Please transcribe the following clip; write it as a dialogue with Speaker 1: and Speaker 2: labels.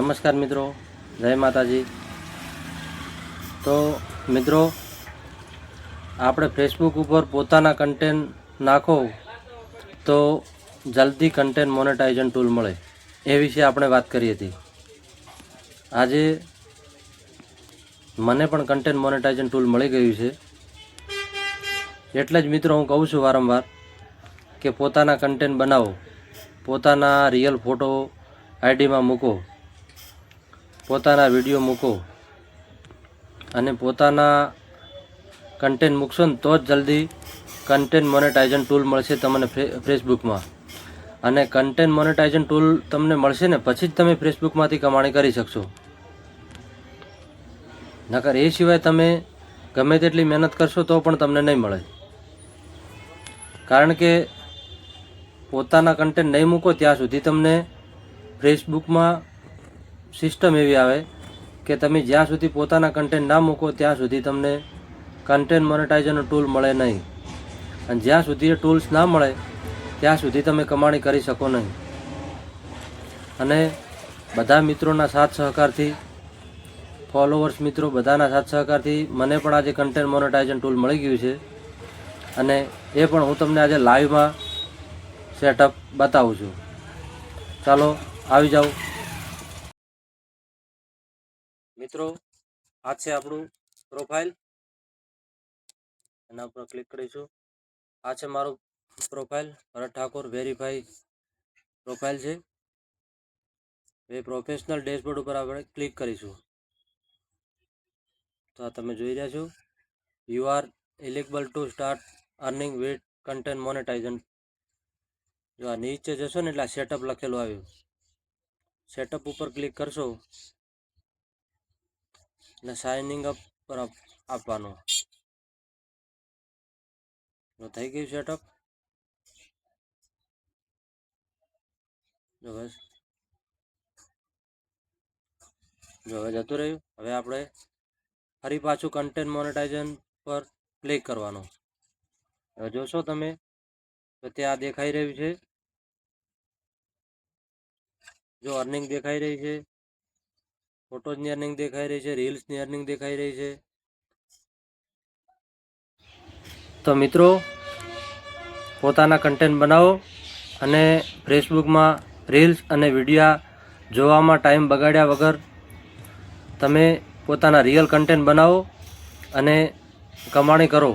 Speaker 1: નમસ્કાર મિત્રો, જય માતાજી। તો મિત્રો, આપણે ફેસબુક ઉપર પોતાના કન્ટેન્ટ નાખો તો જલ્દી કન્ટેન્ટ મોનેટાઇઝેશન ટૂલ મળે એ વિશે આપણે વાત કરી હતી। આજે મને પણ કન્ટેન્ટ મોનેટાઇઝેશન ટૂલ મળી ગયું છે, એટલે જ મિત્રો હું કહું છું વારંવાર કે પોતાના કન્ટેન્ટ બનાવો, પોતાના રિયલ ફોટો આઈડીમાં મૂકો, પોતાના વિડીયો મૂકો અને પોતાના કન્ટેન્ટ મૂકશો ને તો જ જલ્દી કન્ટેન્ટ મોનેટાઇઝેશન ટૂલ મળશે તમને ફેસબુકમાં। અને કન્ટેન્ટ મોનેટાઇઝેશન ટૂલ તમને મળશે ને પછી જ તમે ફેસબુકમાંથી કમાણી કરી શકશો, નકર એ સિવાય તમે ગમે તેટલી મહેનત કરશો તો પણ તમને નહીં મળે। કારણ કે પોતાના કન્ટેન્ટ નહીં મૂકો ત્યાં સુધી તમને ફેસબુકમાં સિસ્ટમ એવી આવે કે તમે જ્યાં સુધી પોતાના કન્ટેન્ટ ના મૂકો ત્યાં સુધી તમને કન્ટેન્ટ મોનેટાઇઝેશનનો ટૂલ મળે નહીં, અને જ્યાં સુધી એ ટૂલ્સ ના મળે ત્યાં સુધી તમે કમાણી કરી શકો નહીં। અને બધા મિત્રોના સાથ સહકારથી, ફોલોવર્સ મિત્રો બધાના સાથ સહકારથી મને પણ આજે કન્ટેન્ટ મોનેટાઇઝેશન ટૂલ મળી ગયું છે, અને એ પણ હું તમને આજે લાઈવમાં સેટઅપ બતાવું છું। ચાલો આવી જાઓ મિત્રો, આ છે આપણું પ્રોફાઇલ, એના પર ક્લિક કરીશું। આ છે મારું પ્રોફાઇલ, ભરત ઠાકોર વેરીફાઈ પ્રોફાઇલ છે। એ પ્રોફેશનલ ડેશબોર્ડ ઉપર આપણે ક્લિક કરીશું તો આ તમે જોઈ રહ્યા છો, you are eligible to start earning with content monetisation. જો આ નીચે જશો ને એટલે સેટઅપ લખેલું આવ્યું, સેટઅપ ઉપર ક્લિક કરશો એટલે સાઇનિંગ અપ પર આપવાનો। જો થઈ ગયું સેટઅપ, જો બસ જો હવે જતું રહ્યું। હવે આપણે ફરી પાછું કન્ટેન્ટ મોનેટાઇઝેશન પર ક્લિક કરવાનું। હવે જોશો તમે તો ત્યાં દેખાઈ રહ્યું છે, જો અર્નિંગ દેખાઈ રહી છે, ફોટોઝની અર્નિંગ દેખાઈ રહી છે, રીલ્સની અર્નિંગ દેખાઈ રહી છે। તો મિત્રો, પોતાના કન્ટેન્ટ બનાવો અને ફેસબુકમાં રીલ્સ અને વિડીયા જોવામાં ટાઈમ બગાડ્યા વગર તમે પોતાના રિયલ કન્ટેન્ટ બનાવો અને કમાણી કરો।